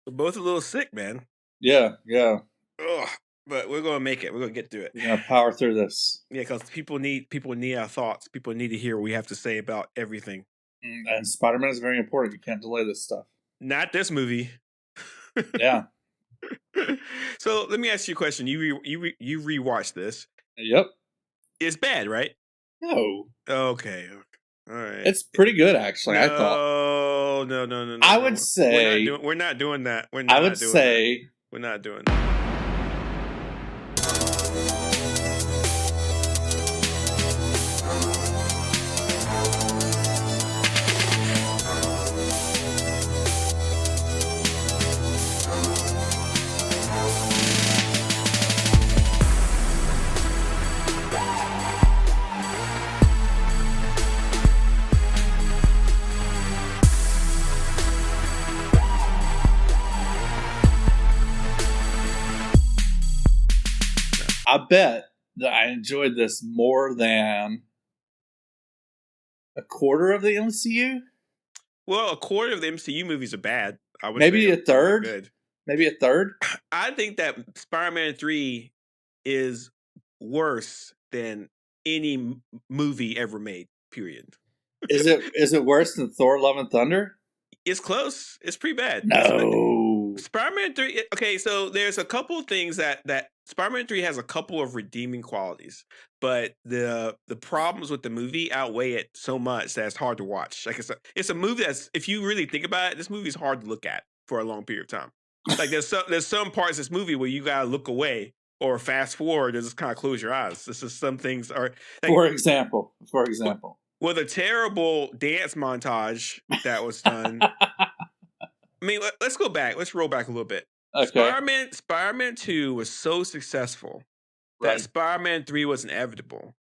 We're both a little sick, man. Yeah. Ugh, but we're gonna make it. We're gonna get through it. We're gonna power through this. Yeah, because people need our thoughts. People need to hear what we have to say about everything. And Spider-Man is very important. You can't delay this stuff. Not this movie. Yeah. So let me ask you a question. You rewatched this. Yep. It's bad, right? No. Okay. All right. It's pretty good, actually. No, I thought. No. I would say we're not doing that. We're not doing that. I bet that I enjoyed this more than a quarter of the MCU. Well, a quarter of the MCU movies are bad. I would Maybe say a third. good. Maybe a third. I think that Spider-Man 3 is worse than any movie ever made. Period. Is it worse than Thor: Love and Thunder? It's close. It's pretty bad. No. Spider-Man 3. Okay, so there's a couple of things that Spider-Man 3 has a couple of redeeming qualities, but the problems with the movie outweigh it so much that it's hard to watch. Like it's a movie that's, if you really think about it, this movie is hard to look at for a long period of time. Like there's some parts of this movie where you gotta look away or fast forward and just kind of close your eyes. This is some things are. Like, for example. Well, the terrible dance montage that was done. I mean, let's go back. Let's roll back a little bit. Okay. Spider-Man 2 was so successful that Right. Spider-Man 3 was inevitable.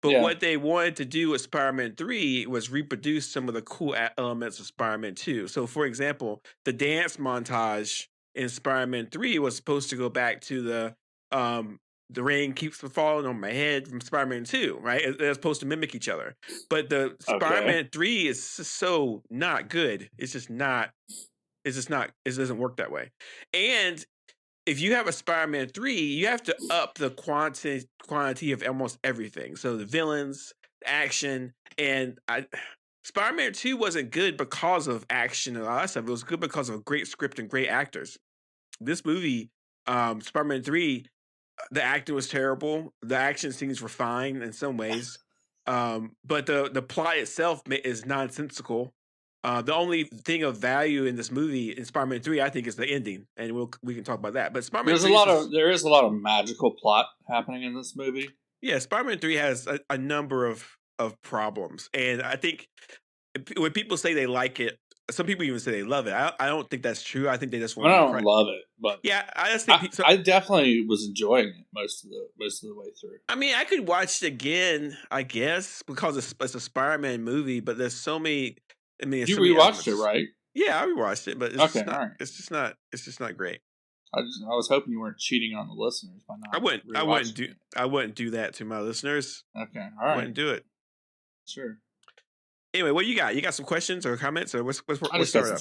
But what they wanted to do with Spider-Man 3 was reproduce some of the cool elements of Spider-Man 2. So, for example, the dance montage in Spider-Man 3 was supposed to go back to the rain keeps falling on my head from Spider-Man 2, right? They're supposed to mimic each other. But the Spider-Man 3 is so not good. It's just not. It doesn't work that way. And if you have a Spider-Man 3, you have to up the quantity of almost everything. So the villains, the action, and Spider-Man 2 wasn't good because of action and all that stuff. It was good because of a great script and great actors. This movie, Spider-Man 3, the acting was terrible. The action scenes were fine in some ways. But the plot itself is nonsensical. The only thing of value in this movie, in Spider-Man 3, I think, is the ending, and we can talk about that. But Spider-Man 3 there is a lot of magical plot happening in this movie. Yeah, Spider-Man 3 has a number of problems, and I think when people say they like it, some people even say they love it. I don't think that's true. I think they just want. I don't love it, but yeah, I just think I definitely was enjoying it most of the way through. I mean, I could watch it again, I guess, because it's a Spider-Man movie. But there's so many. I mean, you rewatched it, right? Yeah, I rewatched it, but it's just not great. I was hoping you weren't cheating on the listeners by not. I wouldn't do that to my listeners. Okay, all right. I wouldn't do it. Sure. Anyway, what you got? You got some questions or comments, or what's I just got some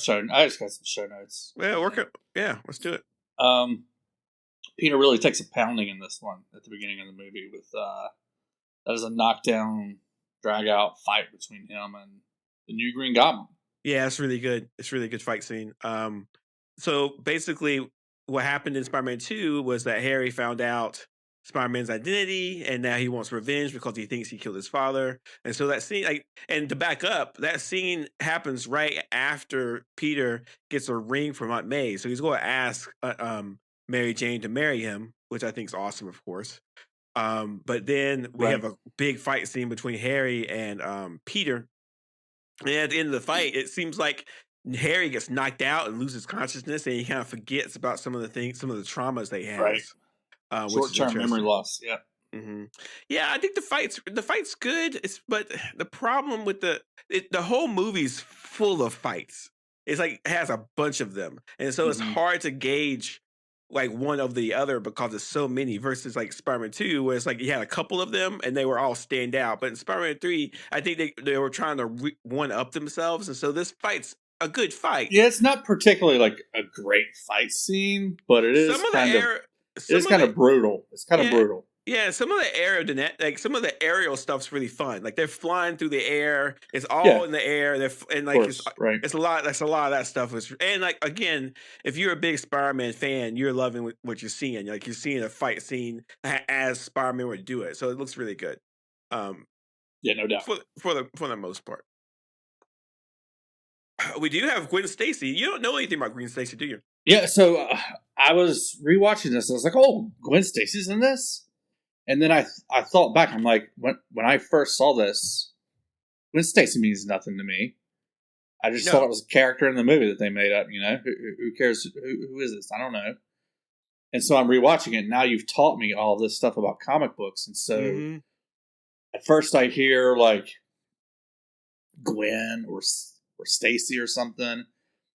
show notes. Yeah, let's do it. Peter really takes a pounding in this one at the beginning of the movie with that is a knockdown, drag out fight between him and the new Green Goblin. Yeah, it's really good. It's a really good fight scene. So basically, what happened in Spider-Man 2 was that Harry found out Spider-Man's identity, and now he wants revenge because he thinks he killed his father. And so that scene, and to back up, that scene happens right after Peter gets a ring from Aunt May. So he's going to ask Mary Jane to marry him, which I think is awesome, of course. But then we have a big fight scene between Harry and Peter. And at the end of the fight, it seems like Harry gets knocked out and loses consciousness, and he kind of forgets about some of the traumas they have. Right. Short-term memory loss. Yeah. Mm-hmm. Yeah, I think the fight's good. But the problem with the whole movie's full of fights. It's like it has a bunch of them, and so it's hard to gauge like one of the other because there's so many versus like Spider-Man 2 where it's like you had a couple of them and they were all stand out. But in Spider-Man 3, I think they were trying to one up themselves. And so this fight's a good fight. Yeah, it's not particularly like a great fight scene, but it is kind of brutal. It's kind of brutal. Yeah, some of the like some of the aerial stuff's really fun. Like they're flying through the air. It's all in the air. And like it's a lot. That's a lot of that stuff was. And like again, if you're a big Spider-Man fan, you're loving what you're seeing. Like you're seeing a fight scene as Spider-Man would do it. So it looks really good. Yeah, no doubt. For the most part. We do have Gwen Stacy. You don't know anything about Gwen Stacy, do you? Yeah, so I was rewatching this. And I was like, "Oh, Gwen Stacy's in this." And then I thought back. I'm like, when I first saw this, Gwen Stacy means nothing to me. I just thought it was a character in the movie that they made up. You know, who cares? Who is this? I don't know. And so I'm rewatching it. And now you've taught me all this stuff about comic books, and so at first I hear like Gwen or Stacy or something,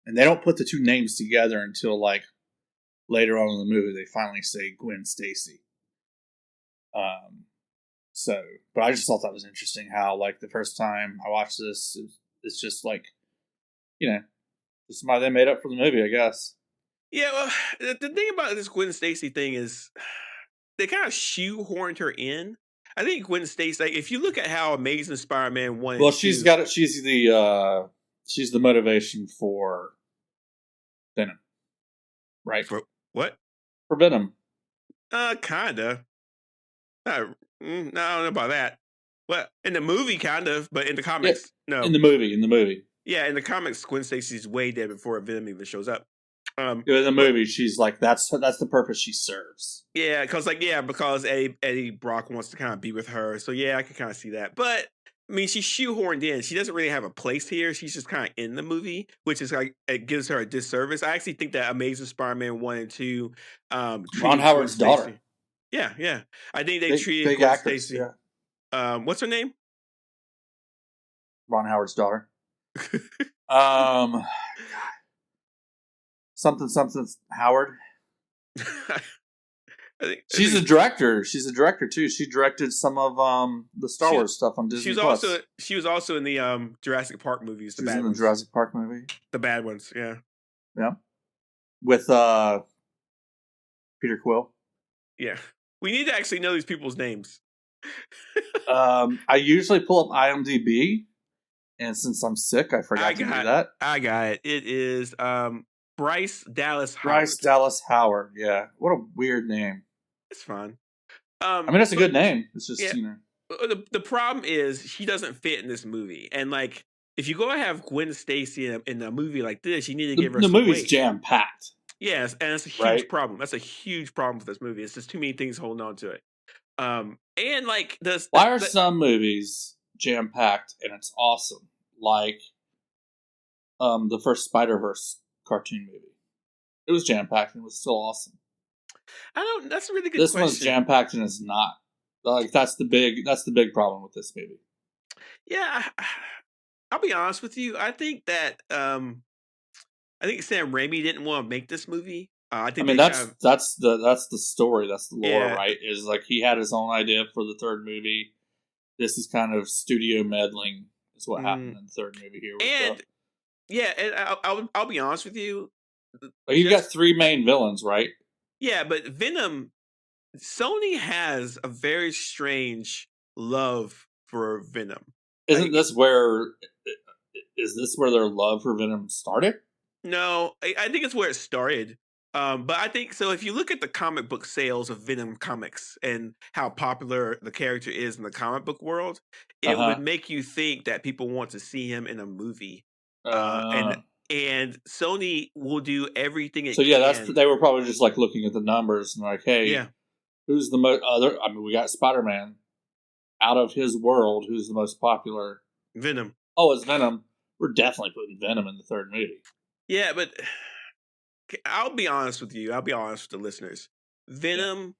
and they don't put the two names together until like later on in the movie. They finally say Gwen Stacy. But I just thought that was interesting how, like, the first time I watched this, it's just like, you know, just somebody they made up for the movie, I guess. Yeah, well, the thing about this Gwen Stacy thing is they kind of shoehorned her in. I think Gwen Stacy, like, if you look at how Amazing Spider-Man 1 well, she's got it. She's the motivation for Venom, right? For what? For Venom. Kinda. No, I don't know about that. Well, in the movie, kind of, but in the comics, no. In the movie. Yeah, in the comics, Gwen Stacy's way dead before Venom even shows up. In the movie, she's like, that's the purpose she serves. Yeah, because Eddie Brock wants to kind of be with her. So yeah, I can kind of see that. But I mean, she's shoehorned in. She doesn't really have a place here. She's just kind of in the movie, which is like it gives her a disservice. I actually think that Amazing Spider-Man 1 and 2, Ron Howard's daughter. Yeah. I think they treated Gwen Stacy. Yeah. What's her name? Ron Howard's daughter. Something Howard. She's a director. She's a director too. She directed some of the Star Wars stuff on Disney+. She was also in the Jurassic Park movies. She was in the Jurassic Park movie. The bad ones, yeah. Yeah. With Peter Quill. Yeah. We need to actually know these people's names. I usually pull up IMDb, and since I'm sick, I forgot to do that. I got it. It is Bryce Dallas Howard. Bryce Dallas Howard, yeah. What a weird name. It's fine. I mean, it's a good name. It's just, you know. The problem is she doesn't fit in this movie. And, like, if you go and have Gwen Stacy in a movie like this, you need to give her some weight. The movie's jam-packed. Yes, and it's a huge problem. That's a huge problem with this movie. It's just too many things holding on to it. And like why are some movies jam packed and it's awesome? Like the first Spider-Verse cartoon movie. It was jam packed and it was still awesome. That's a really good question. This one's jam packed and it's not. Like that's the big problem with this movie. Yeah, I'll be honest with you. I think that I think Sam Raimi didn't want to make this movie. I mean that's the story. That's the lore, right? Is like he had his own idea for the third movie. This is kind of studio meddling. Is what happened in the third movie here. And I'll be honest with you. But you got three main villains, right? Yeah, but Venom. Sony has a very strange love for Venom. Is this where their love for Venom started? No, I think it's where it started. But I think so. If you look at the comic book sales of Venom comics and how popular the character is in the comic book world, it would make you think that people want to see him in a movie. And Sony will do everything it can. They were probably just like looking at the numbers and like, hey, who's the most other? I mean, we got Spider-Man out of his world. Who's the most popular? Venom. Oh, it's Venom. We're definitely putting Venom in the third movie. Yeah, but I'll be honest with you. I'll be honest with the listeners. Venom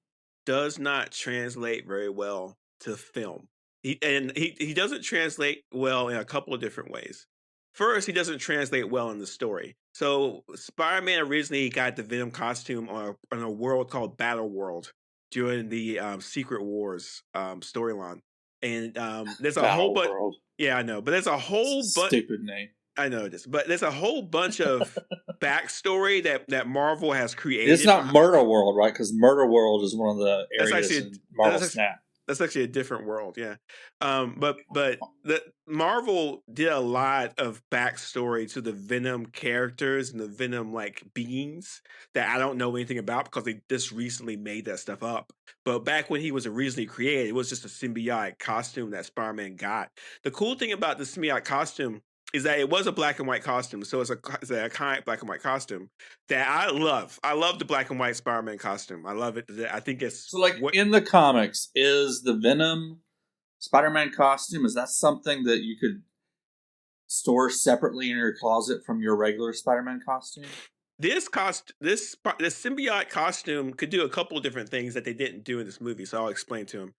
does not translate very well to film. He doesn't translate well in a couple of different ways. First, he doesn't translate well in the story. So Spider-Man originally got the Venom costume on a world called Battle World during the Secret Wars storyline. And there's a whole bunch. Yeah, I know, but there's a whole bunch. Stupid name. I know this, but there's a whole bunch of backstory that Marvel has created. It's not Murder World, right? Because Murder World is one of the areas in Marvel Snap. That's actually a different world, yeah. But the Marvel did a lot of backstory to the Venom characters and the Venom like beings that I don't know anything about because they just recently made that stuff up. But back when he was originally created, it was just a symbiotic costume that Spider-Man got. The cool thing about the symbiotic costume is that it was a black and white costume, so it's an iconic black and white costume that I love. I love the black and white Spider-Man costume. I love it. I think it's so like in the comics, is the Venom Spider-Man costume, is that something that you could store separately in your closet from your regular Spider-Man costume? This symbiote costume could do a couple of different things that they didn't do in this movie, so I'll explain to them.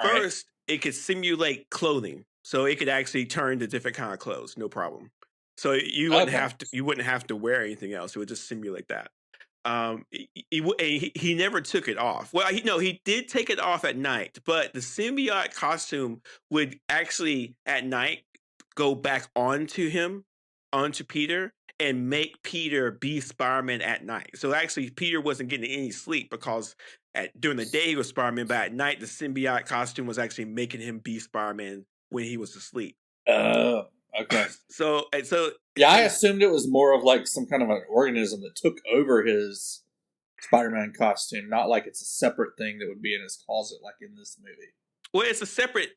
First, it could simulate clothing. So it could actually turn to different kind of clothes, no problem. So you wouldn't have to wear anything else. It would just simulate that. He never took it off. Well, he did take it off at night, but the symbiote costume would actually at night go back onto Peter, and make Peter be Spider-Man at night. So actually, Peter wasn't getting any sleep because during the day he was Spider-Man, but at night the symbiote costume was actually making him be Spider-Man when he was asleep. Oh, okay. So yeah, I assumed it was more of like some kind of an organism that took over his Spider-Man costume, not like it's a separate thing that would be in his closet like in this movie. Well, it's a separate.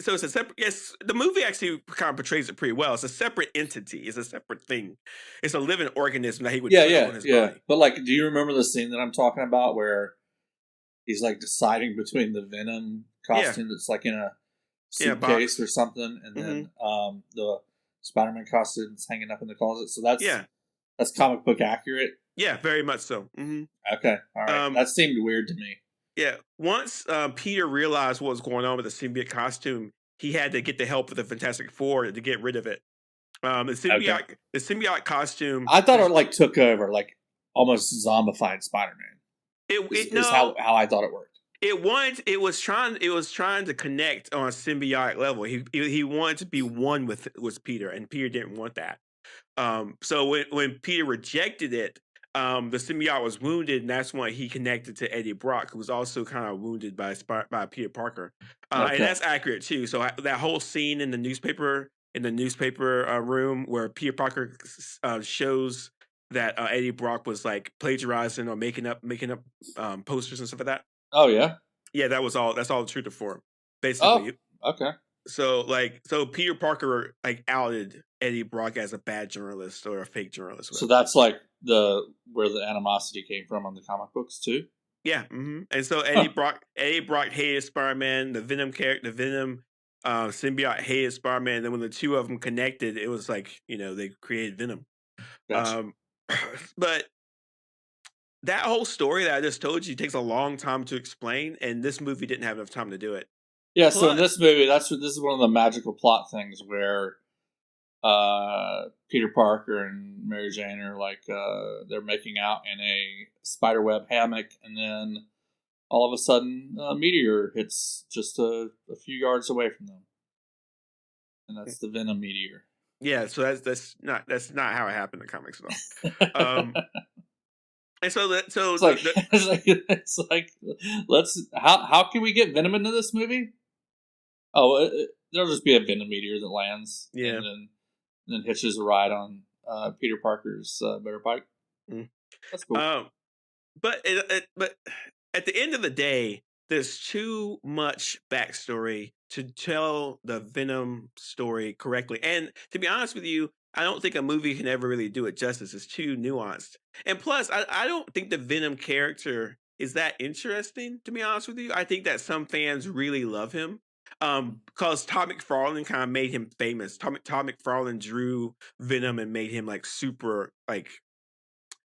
Yes, the movie actually kind of portrays it pretty well. It's a separate entity. It's a separate thing. It's a living organism that he would put on his body. But like, do you remember the scene that I'm talking about where he's like deciding between the Venom costume that's like in a suitcase or something, and then the Spider-Man costume that's hanging up in the closet? So that's comic book accurate. Yeah, very much so. Mm-hmm. Okay, all right. That seemed weird to me. Yeah, once Peter realized what was going on with the symbiote costume, he had to get the help of the Fantastic Four to get rid of it. The symbiote costume. I thought it like took over, like almost zombified Spider-Man. Is how I thought it worked. It was trying to connect on a symbiotic level. He wanted to be one with Peter, and Peter didn't want that. So when Peter rejected it, the symbiote was wounded, and that's when he connected to Eddie Brock, who was also kind of wounded by Peter Parker. And that's accurate too. So that whole scene in the newspaper room where Peter Parker shows that Eddie Brock was like plagiarizing or making up posters and stuff like that. Oh yeah, yeah. That's all the truth of form, basically. Oh, okay. So Peter Parker like outed Eddie Brock as a bad journalist or a fake journalist. So that's like where the animosity came from on the comic books too. Yeah, and so Eddie Brock hated Spider-Man. The Venom symbiote hated Spider-Man. And then when the two of them connected, it was like they created Venom. Gotcha. But that whole story that I just told you takes a long time to explain, and this movie didn't have enough time to do it. Yeah, so in this movie, this is one of the magical plot things where Peter Parker and Mary Jane are like they're making out in a spiderweb hammock, and then all of a sudden a meteor hits just a few yards away from them, and that's the Venom meteor. Yeah, so that's not how it happened in comics at all. And it's like how can we get Venom into this movie? Oh, there'll just be a Venom meteor that lands, and then hitches a ride on Peter Parker's motorbike. That's cool. But at the end of the day, there's too much backstory to tell the Venom story correctly. And to be honest with you, I don't think a movie can ever really do it justice. It's too nuanced. And plus, I don't think the Venom character is that interesting, to be honest with you. I think that some fans really love him. Because Todd McFarlane kind of made him famous. Todd McFarlane drew Venom and made him like super like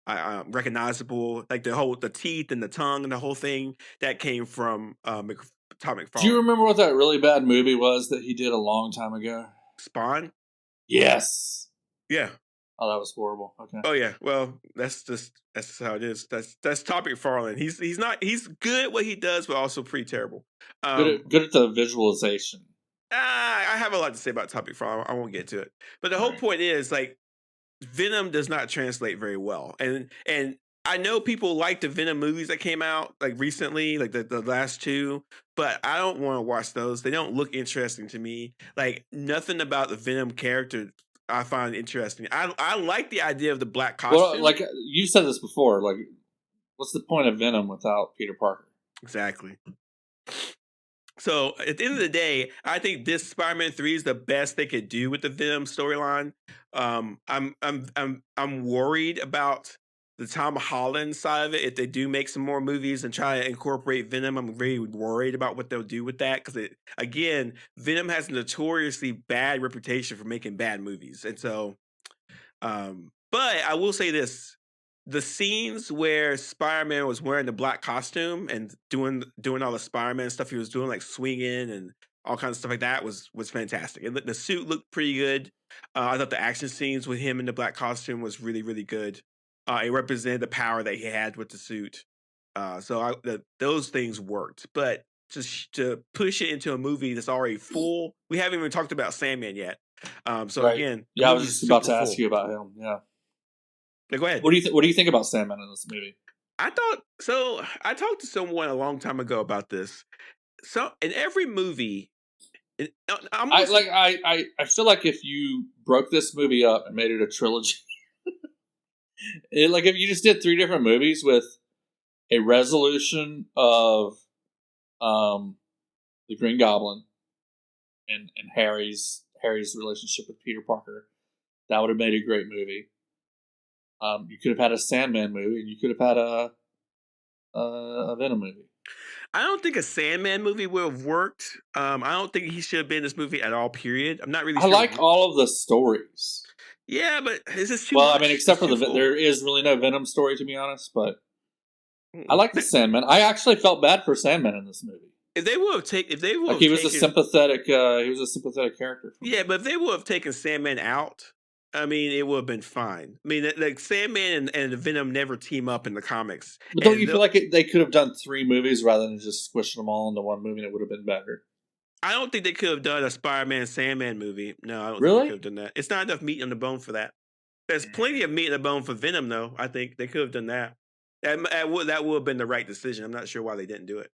recognizable, like the teeth and the tongue and the whole thing that came from Todd McFarlane. Do you remember what that really bad movie was that he did a long time ago? Spawn? Yes. Yeah. Oh, that was horrible. Okay. Oh yeah. Well, that's how it is. That's Todd McFarlane. He's good at what he does, but also pretty terrible. Good at the visualization. I have a lot to say about Todd McFarlane. I won't get to it. But the whole point is like Venom does not translate very well, and I know people like the Venom movies that came out like recently, like the last two, but I don't want to watch those. They don't look interesting to me. Like nothing about the Venom character I find interesting. I like the idea of the black costume. Well, like you said this before, like what's the point of Venom without Peter Parker? Exactly. So at the end of the day, I think this Spider-Man 3 is the best they could do with the Venom storyline. I'm worried about the Tom Holland side of it. If they do make some more movies and try to incorporate Venom, I'm very worried about what they'll do with that. Because again, Venom has a notoriously bad reputation for making bad movies, and so. But I will say this: the scenes where Spider-Man was wearing the black costume and doing all the Spider-Man stuff he was doing, like swinging and all kinds of stuff like that, was fantastic. The suit looked pretty good. I thought the action scenes with him in the black costume was really, really good. It represented the power that he had with the suit. Those things worked. But to push it into a movie that's already full, we haven't even talked about Sandman yet. Again, I was just about to ask you about him. Yeah. Go ahead. What do you think about Sandman in this movie? I talked to someone a long time ago about this. So in every movie, I feel like if you broke this movie up and made it a trilogy, like if you just did 3 different movies with a resolution of the Green Goblin and Harry's relationship with Peter Parker, that would have made a great movie. You could have had a Sandman movie, and you could have had a Venom movie. I don't think a Sandman movie would have worked. I don't think he should have been in this movie at all. Period. I'm not really. I like all of the stories. Yeah, but is this too? Well, much? I mean, except for there is really no Venom story, to be honest. But I like the Sandman. I actually felt bad for Sandman in this movie. If they would have taken, he was a sympathetic character. Yeah, but if they would have taken Sandman out, I mean, it would have been fine. I mean, like Sandman and Venom never team up in the comics. But don't you feel like they could have done 3 movies rather than just squishing them all into one movie, and it would have been better? I don't think they could have done a Spider-Man Sandman movie. No, I don't think they could have done that. It's not enough meat on the bone for that. There's plenty of meat on the bone for Venom, though. I think they could have done that. That would have been the right decision. I'm not sure why they didn't do it.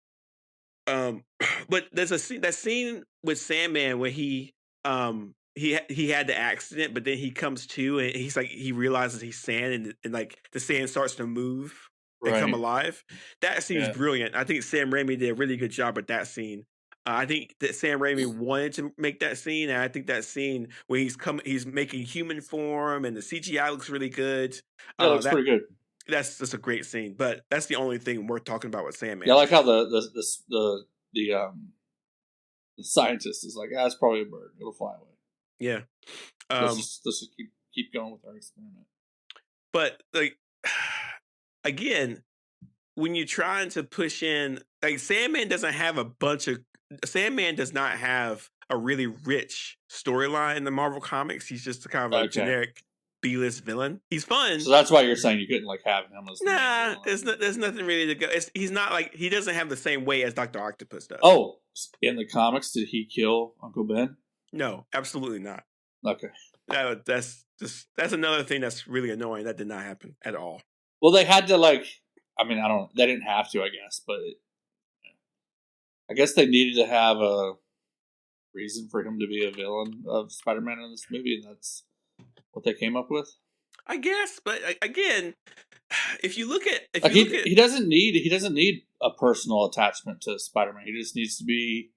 But there's that scene with Sandman where he had the accident, but then he comes to and he's like he realizes he's sand and like the sand starts to move and come alive. That scene is brilliant. I think Sam Raimi did a really good job with that scene. I think that Sam Raimi wanted to make that scene, and I think that scene where he's making human form and the CGI looks really good. Yeah, looks pretty good. That's a great scene, but that's the only thing worth talking about with Sandman. Yeah, I like how the scientist is like, it's probably a bird. It'll fly away. Yeah. Let's just keep going with our experiment. But like again, when you're trying to push in, like Sandman does not have a really rich storyline in the Marvel comics. He's just a kind of a generic B-list villain. He's fun. So that's why you're saying you couldn't like have him as there's nothing really to go. He's not like he doesn't have the same weight as Dr. Octopus does. Oh, in the comics, did he kill Uncle Ben? No, absolutely not. Okay. That's another thing that's really annoying. That did not happen at all. Well, they had to they didn't have to, I guess, but I guess they needed to have a reason for him to be a villain of Spider-Man in this movie, and that's what they came up with. I guess, but again, if you look at he doesn't need a personal attachment to Spider-Man. He just needs to be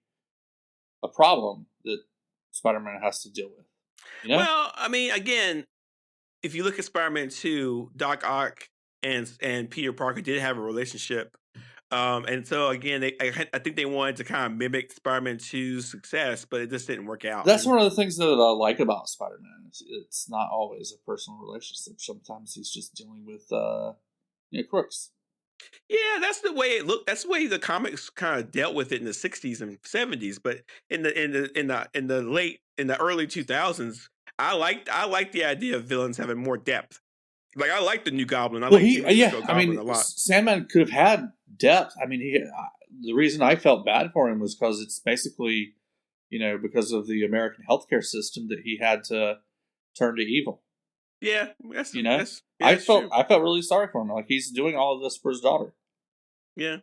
a problem that Spider-Man has to deal with. You know? Well, I mean, again, if you look at Spider-Man 2, Doc Ock and Peter Parker did have a relationship. And so again, I think they wanted to kind of mimic Spider-Man 2's success, but it just didn't work out. That's one of the things that I like about Spider-Man. It's not always a personal relationship. Sometimes he's just dealing with crooks. Yeah, that's the way it looked. That's the way the comics kind of dealt with it in the 60s and 70s. But in the early 2000s, I liked the idea of villains having more depth. Like I like the new Goblin. Goblin a lot. Sandman could have had depth. I mean, the reason I felt bad for him was because it's basically, because of the American healthcare system that he had to turn to evil. Yeah, you know, I felt really sorry for him. Like he's doing all of this for his daughter. Yeah,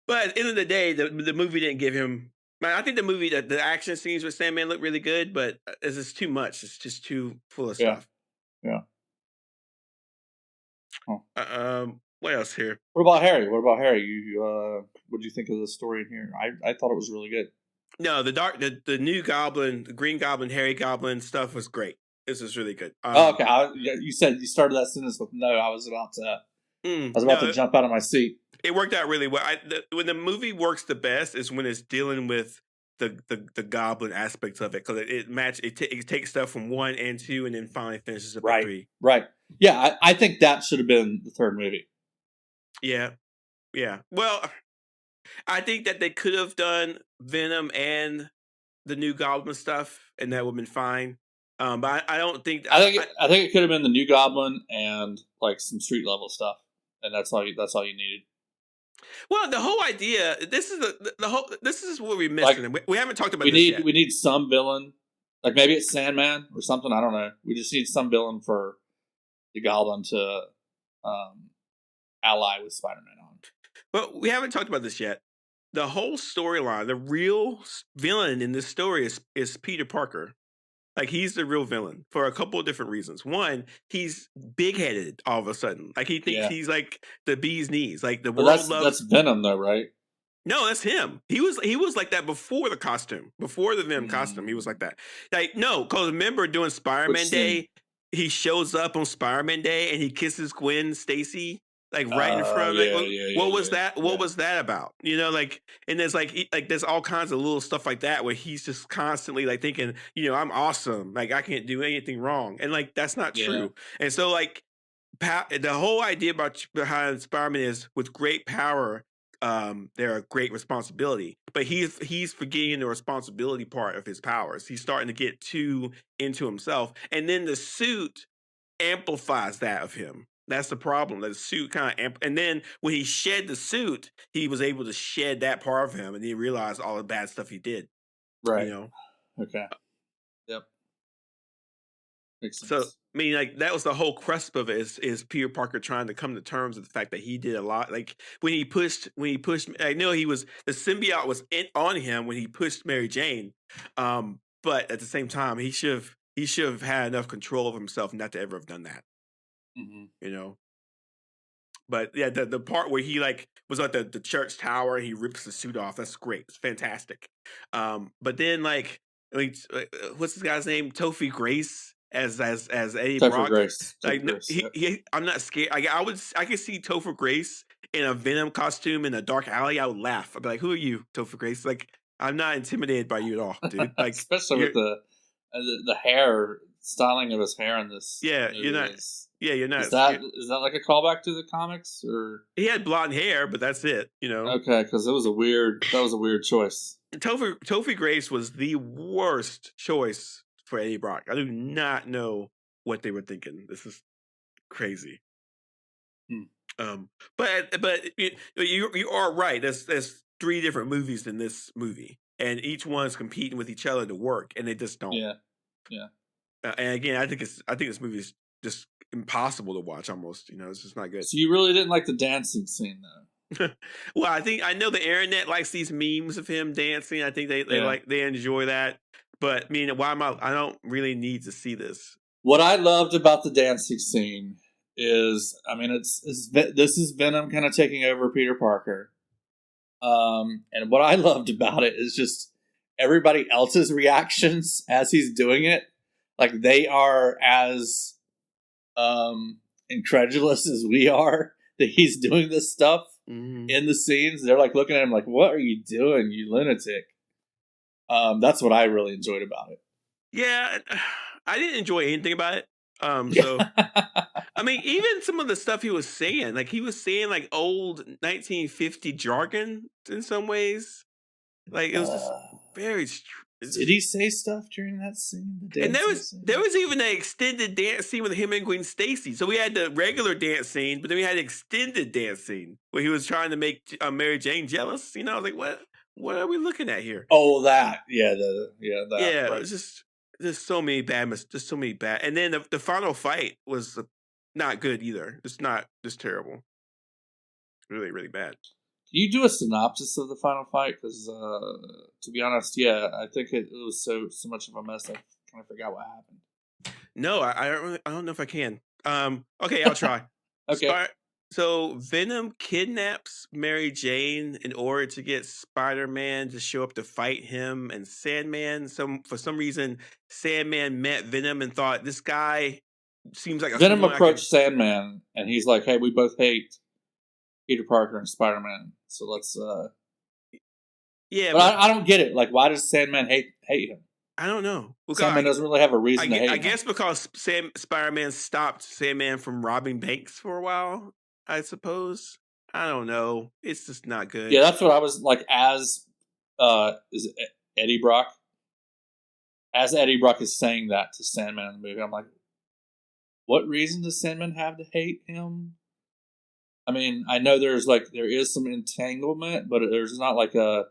but at the end of the day, the movie didn't give him. I think the action scenes with Sandman look really good, but it's just too much. It's just too full of stuff. Yeah. What else here? What about Harry? You what do you think of the story in here? I thought it was really good. No, the new Goblin, the Green Goblin, Harry Goblin stuff was great. This is really good. Okay. You said you started that sentence with no. I was about to jump out of my seat. It worked out really well. When the movie works the best is when it's dealing with the Goblin aspects of it, because it takes stuff from 1 and 2 and then finally finishes up at 3. Right. Yeah, I think that should have been the third movie. Yeah. Well, I think that they could have done Venom and the new Goblin stuff, and that would have been fine. But I don't think. I think it could have been the new Goblin and like some street level stuff, and that's all you needed. Well, the whole idea. This is This is what we're missing. Like, we haven't talked about. Yet. We need some villain, like maybe it's Sandman or something. I don't know. We just need some villain for the Goblin to ally with Spider-Man on. But we haven't talked about this yet. The whole storyline, the real villain in this story is Peter Parker. Like, he's the real villain for a couple of different reasons. One, he's big-headed all of a sudden. Like, he thinks he's like the bee's knees. Like, the world loves... That's Venom, though, right? No, that's him. He was like that before the costume. Before the Venom costume, he was like that. Like, no, because remember doing Spider-Man Day, he shows up on Spider-Man Day and he kisses Gwen Stacy. Like right in front of it. What was that? What was that about? You know, like, and there's there's all kinds of little stuff like that where he's just constantly like thinking, you know, I'm awesome. Like I can't do anything wrong. And like, that's not true. And so like the whole idea behind Spider-Man is with great power, there are great responsibility, but he's forgetting the responsibility part of his powers. He's starting to get too into himself. And then the suit amplifies that of him. That's the problem. The suit and then when he shed the suit, he was able to shed that part of him, and he realized all the bad stuff he did. Right. You know. Okay. Yep. Makes sense. So I mean, like that was the whole crust of it. Is Peter Parker trying to come to terms with the fact that he did a lot. Like when he pushed. I know the symbiote was on him when he pushed Mary Jane, but at the same time, he should have had enough control of himself not to ever have done that. Mm-hmm. You know, but yeah, the part where he like was at the church tower and he rips the suit off, that's great. It's fantastic. But then like what's this guy's name? Topher Grace as Eddie Brock. Grace. Like I'm not scared. I could see Topher Grace in a Venom costume in a dark alley. I would laugh. I'd be like, who are you, Topher Grace? Like I'm not intimidated by you at all, dude. Like especially with the hair styling of his hair in this. Yeah, you're not. Yeah, you're not. Is that like a callback to the comics, or he had blonde hair, but that's it. You know. Okay, because that was a weird choice. Topher Grace was the worst choice for Eddie Brock. I do not know what they were thinking. This is crazy. But you are right. There's 3 different movies in this movie, and each one's competing with each other to work, and they just don't. Yeah. And again, I think this movie is just impossible to watch. Almost, you know, it's just not good. So you really didn't like the dancing scene, though? Well, I know the internet likes these memes of him dancing. I think they enjoy that. But I mean, I don't really need to see this. What I loved about the dancing scene is, I mean, this is Venom kind of taking over Peter Parker. And what I loved about it is just everybody else's reactions as he's doing it. Like they are as incredulous as we are that he's doing this stuff in the scenes. They're like looking at him like, "What are you doing, you lunatic?" That's what I really enjoyed about it. Yeah, I didn't enjoy anything about it. So I mean, even some of the stuff he was saying, like he was saying like old 1950 jargon in some ways. Like it was just very. Did he say stuff during that scene? And there was even an extended dance scene with him and Gwen Stacy. So we had the regular dance scene, but then we had an extended dance scene where he was trying to make Mary Jane jealous. You know, I was like, what are we looking at here? Oh, that. Yeah, right. It was just there's so many bad, there's so many bad, and then the final fight was not good either. It's not just terrible, really, really bad. Can you do a synopsis of the final fight? Because to be honest, yeah, I think it was so much of a mess. I kind of forgot what happened. No, I don't know if I can. Okay, I'll try. Okay. So Venom kidnaps Mary Jane in order to get Spider-Man to show up to fight him and Sandman. For some reason, Sandman met Venom and thought this guy seems like Venom approached Sandman and he's like, "Hey, we both hate Peter Parker and Spider-Man, so let's." Yeah, but I don't get it. Like, why does Sandman hate him? I don't know. Sandman doesn't really have a reason to hate him. I guess because Spider-Man stopped Sandman from robbing banks for a while. I suppose. I don't know. It's just not good. Yeah, that's what I was like. As is it Eddie Brock? As Eddie Brock is saying that to Sandman in the movie, I'm like, what reason does Sandman have to hate him? I mean, I know there is some entanglement, but there's not like a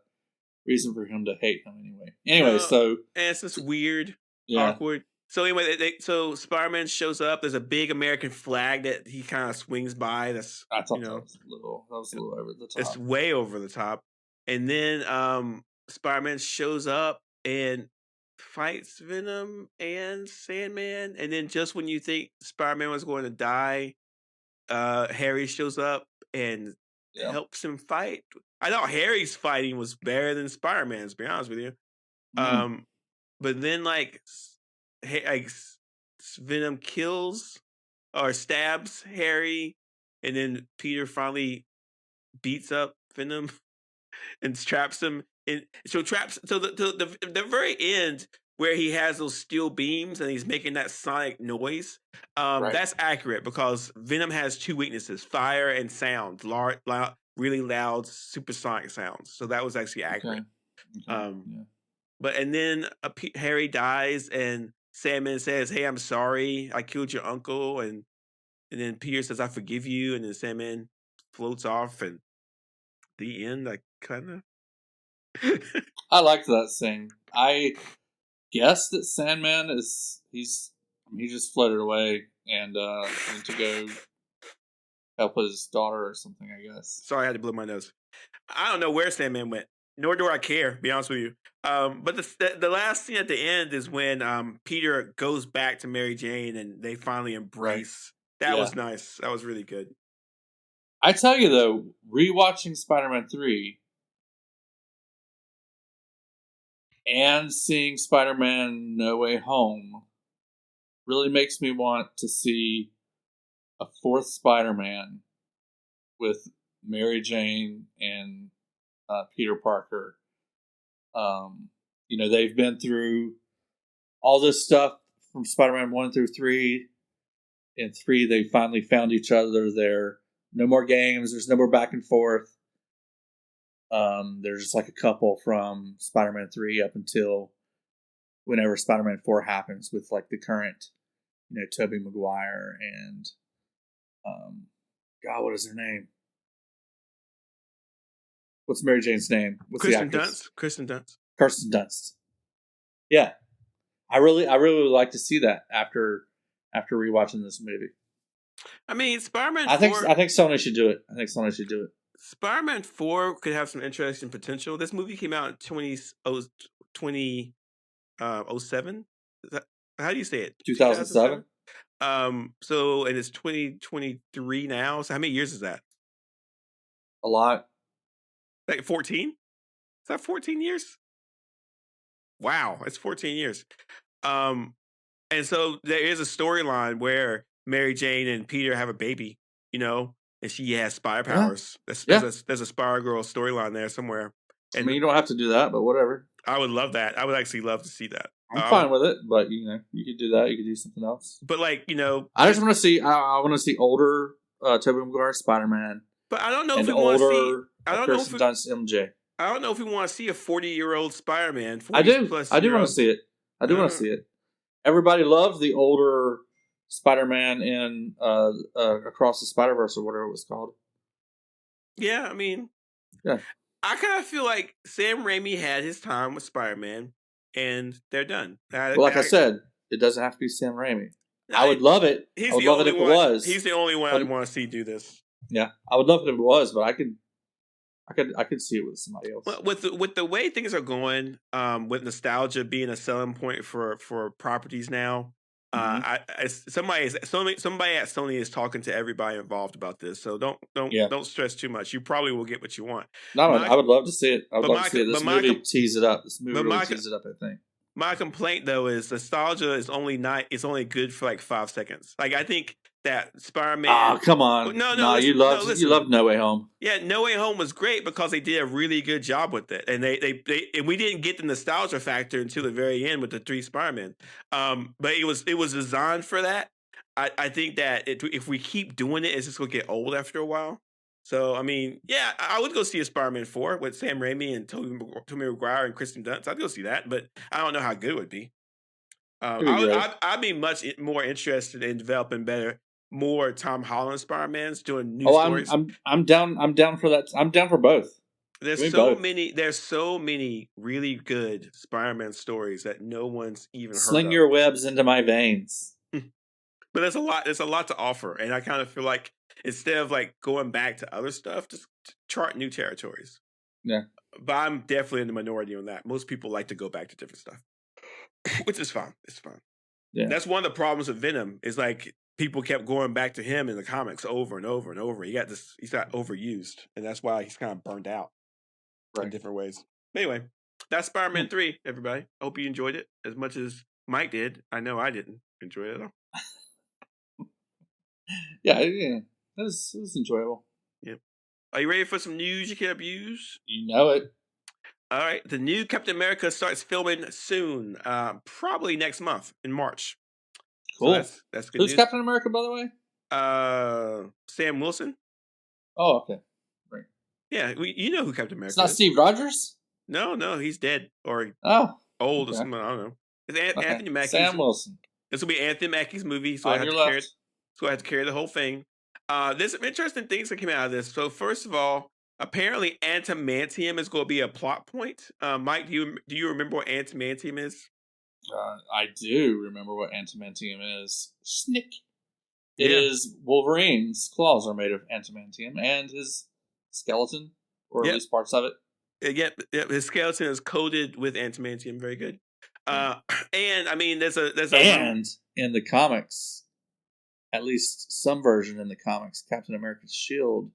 reason for him to hate him anyway. Anyway, so and it's just weird, awkward. So anyway, so Spider-Man shows up. There's a big American flag that he kind of swings by. That's I thought that was a little over the top. It's way over the top. And then Spider-Man shows up and fights Venom and Sandman. And then just when you think Spider-Man was going to die, Harry shows up and helps him fight. I thought Harry's fighting was better than Spider-Man's, to be honest with you. But then Venom kills or stabs Harry, and then Peter finally beats up Venom and traps him. So the very end where he has those steel beams and he's making that sonic noise, that's accurate because Venom has two weaknesses: fire and sound, really loud, supersonic sounds. So that was actually accurate. Okay. But and then Harry dies and Sandman says, "Hey, I'm sorry, I killed your uncle," and then Peter says, "I forgive you," and then Sandman floats off, and the end. I kind of. I liked that scene. I guess that Sandman he just floated away and went to go help his daughter or something. I guess. Sorry, I had to blow my nose. I don't know where Sandman went. Nor do I care, to be honest with you. But the last scene at the end is when Peter goes back to Mary Jane and they finally embrace. Right. That was nice. That was really good. I tell you though, rewatching Spider-Man 3 and seeing Spider-Man No Way Home really makes me want to see a fourth Spider-Man with Mary Jane and Peter Parker. They've been through all this stuff from Spider-Man 1 through 3. In 3, they finally found each other. There, no more games. There's no more back and forth. There's just like a couple from Spider-Man 3 up until whenever Spider-Man 4 happens with like the current, Tobey Maguire and God, what is her name? What's Mary Jane's name? What's Kristen Dunst. Kirsten Dunst. Yeah, I really would like to see that after rewatching this movie. I mean, Spider-Man. I think Sony should do it. Spider-Man 4 could have some interesting potential. This movie came out in 2007. How do you say it? 2007. So and it's 2023 now. So how many years is that? A lot. Like 14? Is that 14 years? Wow, it's 14 years. And so there is a storyline where Mary Jane and Peter have a baby, and she has spy powers. There's a Spider-Girl storyline there somewhere. And you don't have to do that, but whatever. I would love that. I would actually love to see that. I'm fine with it, but you could do that. You could do something else. But I just want to see. I want to see older Tobey Maguire Spider-Man. But I don't know if we want to see. Kirsten Dunst MJ. I don't know if we want to see a 40-year-old Spider-Man. I do. I do want to see it. Everybody loved the older Spider-Man in Across the Spider-Verse or whatever it was called. Yeah, I mean, yeah. I kind of feel like Sam Raimi had his time with Spider-Man. and they're done. Well, like I said, it doesn't have to be Sam Raimi. No, I would love it. He's I would the love it only if one. it was. He's the only one I'd want to see do this. Yeah, I would love it if it was, but I could see it with somebody else. Well, with the way things are going, with nostalgia being a selling point for properties now, somebody at Sony is talking to everybody involved about this. So don't stress too much. You probably will get what you want. No, I would love to see it. I would love to see it. This movie tease it up. This movie really tease it up, I think. My complaint though is nostalgia is only good for like 5 seconds. Like I think that Spider-Man. Oh, come on! No, you love No Way Home. Yeah, No Way Home was great because they did a really good job with it, and and we didn't get the nostalgia factor until the very end with the 3 Spider-Man. But it was designed for that. I think that if we keep doing it, it's just gonna get old after a while. So I mean, yeah, I would go see a Spider-Man 4 with Sam Raimi and Tobey Maguire and Kristen Dunst. I'd go see that, but I don't know how good it would be. I'd be much more interested in developing more Tom Holland Spider-Mans doing new stories. I'm down for that. I'm down for both. There's so many really good Spider-Man stories that no one's even heard of. Sling your webs into my veins. But there's a lot to offer, and I kind of feel like instead of like going back to other stuff, just chart new territories. Yeah. But I'm definitely in the minority on that. Most people like to go back to different stuff, which is fine. It's fine. Yeah. That's one of the problems with Venom is like people kept going back to him in the comics over and over and over. He's got overused, and that's why he's kind of burned out in different ways. Anyway, that's Spider-Man 3, everybody. I hope you enjoyed it as much as Mike did. I know I didn't enjoy it at all. Yeah. It was enjoyable. Yep. Are you ready for some news you can abuse? You know it. All right. The new Captain America starts filming soon, probably next month in March. Cool. So that's good Who's news. Captain America, by the way? Sam Wilson. Oh, okay. Right. Yeah, you know who Captain America is. It's not Steve Rogers? No, he's dead or old or something. I don't know. It's Anthony Mackie. Sam Wilson. This will be Anthony Mackie's movie, so I have to carry the whole thing. There's some interesting things that came out of this. So first of all, apparently antimantium is going to be a plot point. Mike, do you remember what antimantium is? I do remember what antimantium is. Snick. It is Wolverine's claws are made of antimantium, and his skeleton, or at least parts of it. His skeleton is coated with antimantium. Very good. And I mean, there's and in the comics, at least some version in the comics, Captain America's shield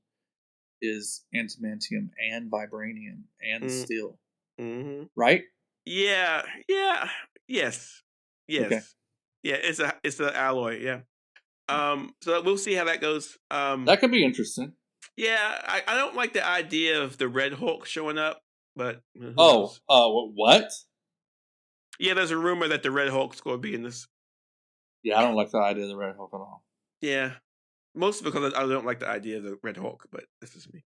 is antimantium and vibranium and steel. Mm-hmm. Right? Yeah. Yes. Okay. Yeah, it's an alloy. Yeah. So we'll see how that goes. That could be interesting. Yeah, I don't like the idea of the Red Hulk showing up, but what? Yeah, there's a rumor that the Red Hulk's going to be in this. Yeah, I don't like the idea of the Red Hulk at all. Yeah, mostly because I don't like the idea of the Red Hulk, but this is me.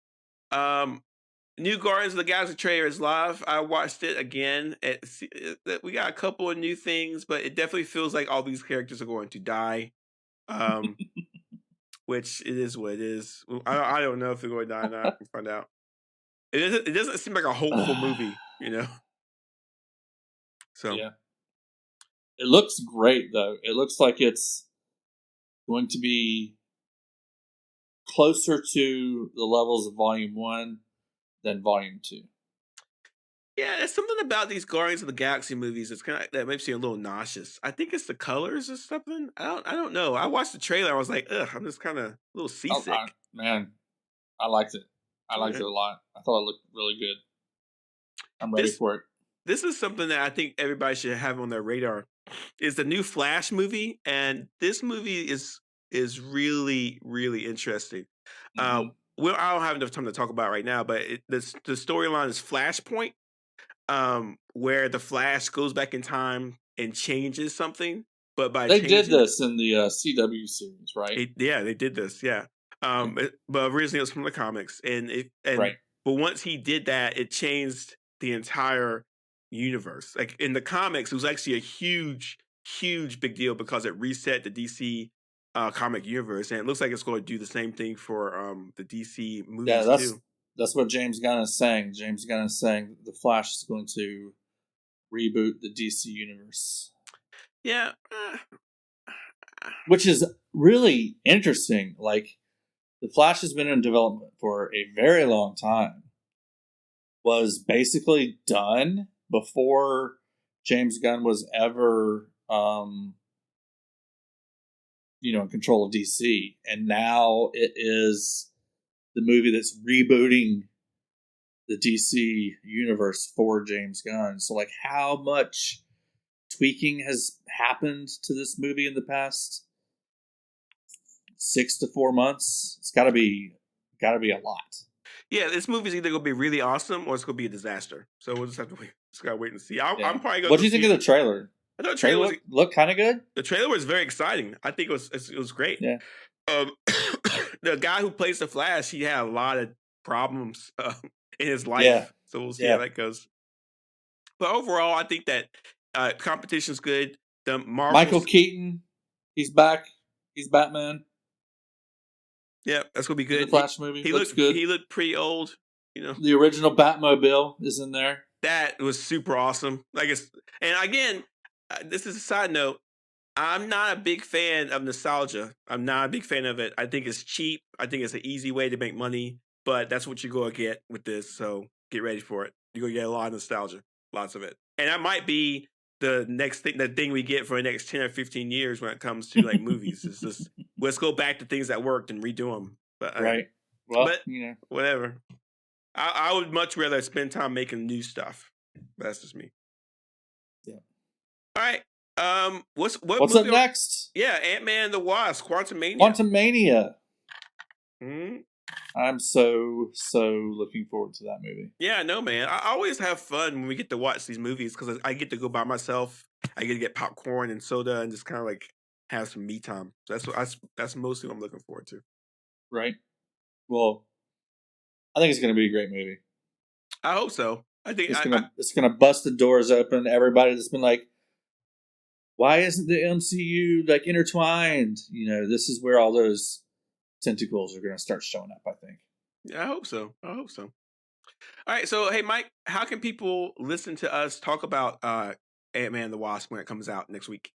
New Guardians of the Galaxy trailer is live. I watched it again. We got a couple of new things, but it definitely feels like all these characters are going to die. Which it is what it is. I don't know if they're going to die or not. We'll find out. It doesn't seem like a hopeful movie, you know. So yeah, it looks great though. It looks like it's going to be closer to the levels of Volume 1 than Volume 2. Yeah, there's something about these Guardians of the Galaxy movies that makes me a little nauseous. I think it's the colors or something. I don't know. I watched the trailer. I was like, ugh, I'm just kind of a little seasick. Man, I liked it. I liked it a lot. I thought it looked really good. I'm ready for it. This is something that I think everybody should have on their radar. Is the new Flash movie, and this movie is really, really interesting. I don't have enough time to talk about it right now, but the storyline is Flashpoint. Where the Flash goes back in time and changes something, but they did this in the CW series, right? They did this, yeah. But originally it was from the comics, but once he did that, it changed the entire universe. Like in the comics, it was actually a huge big deal because it reset the DC comic universe, and it looks like it's going to do the same thing for the DC movies too. That's what James Gunn is saying. James Gunn is saying the Flash is going to reboot the DC universe. Yeah. Which is really interesting. Like, The Flash has been in development for a very long time. Was basically done before James Gunn was ever, in control of DC. And now it is the movie that's rebooting the DC universe for James Gunn. So, like, how much tweaking has happened to this movie in the past 6 to 4 months? It's got to be a lot. Yeah, this movie's either gonna be really awesome or it's gonna be a disaster. So we'll just have to wait. Just gotta wait and see. I'm probably gonna. What do you think of the trailer? I thought the trailer looked kind of good. The trailer was very exciting. I think it was great. Yeah. The guy who plays the Flash, he had a lot of problems in his life. Yeah. So we'll see how that goes. But overall, I think that competition's good. The Michael Keaton, he's back. He's Batman. Yeah, that's gonna be good. The Flash movie. He looks good. He looked pretty old. The original Batmobile is in there. That was super awesome. And again, this is a side note. I'm not a big fan of nostalgia. I'm not a big fan of it. I think it's cheap. I think it's an easy way to make money. But that's what you're gonna get with this. So get ready for it. You're gonna get a lot of nostalgia, lots of it, and that might be the next thing, the thing we get for the next 10 or 15 years when it comes to like movies. It's just, let's go back to things that worked and redo them. But, right. Well, whatever. I would much rather spend time making new stuff. That's just me. Yeah. All right. What's up next? Yeah, Ant-Man and the Wasp, Quantumania. Quantumania. Hmm. I'm so looking forward to that movie. Yeah, I know, man. I always have fun when we get to watch these movies because I get to go by myself. I get to get popcorn and soda and just kind of like have some me time. So that's mostly what I'm looking forward to. Right. Well, I think it's going to be a great movie. I hope so. I think it's gonna bust the doors open. Everybody that's been like, why isn't the MCU like intertwined? This is where all those tentacles are going to start showing up, I think. Yeah, I hope so. All right, so hey, Mike, how can people listen to us talk about Ant-Man and the Wasp when it comes out next week?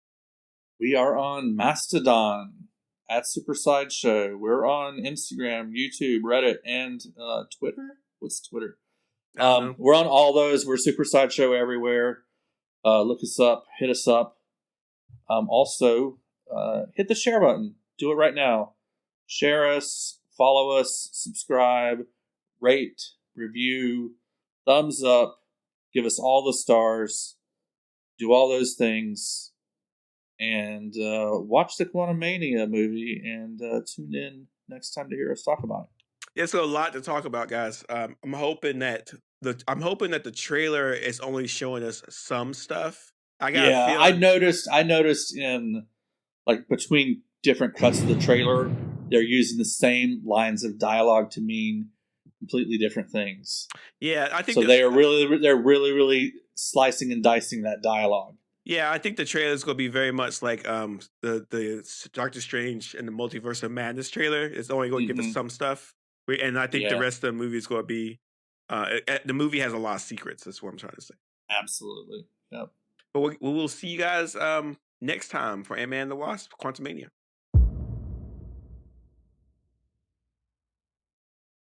We are on Mastodon at Super Sideshow. We're on Instagram, YouTube, Reddit, and Twitter. What's Twitter? We're on all those. We're Super Sideshow everywhere. Look us up. Hit us up. Also, hit the share button. Do it right now. Share us, follow us, subscribe, rate, review, thumbs up, give us all the stars, do all those things, and watch the Quantumania movie and tune in next time to hear us talk about it. Yeah, so a lot to talk about, guys. I'm hoping that the trailer is only showing us some stuff. I noticed in like between different cuts of the trailer, they're using the same lines of dialogue to mean completely different things. Yeah, I think so. They're really slicing and dicing that dialogue. Yeah, I think the trailer is going to be very much like the Doctor Strange and the Multiverse of Madness trailer. It's only going to give us some stuff, and I think the rest of the movie is going to be. The movie has a lot of secrets. That's what I'm trying to say. Absolutely. Yep. But we'll see you guys next time for Ant-Man and the Wasp, Quantumania.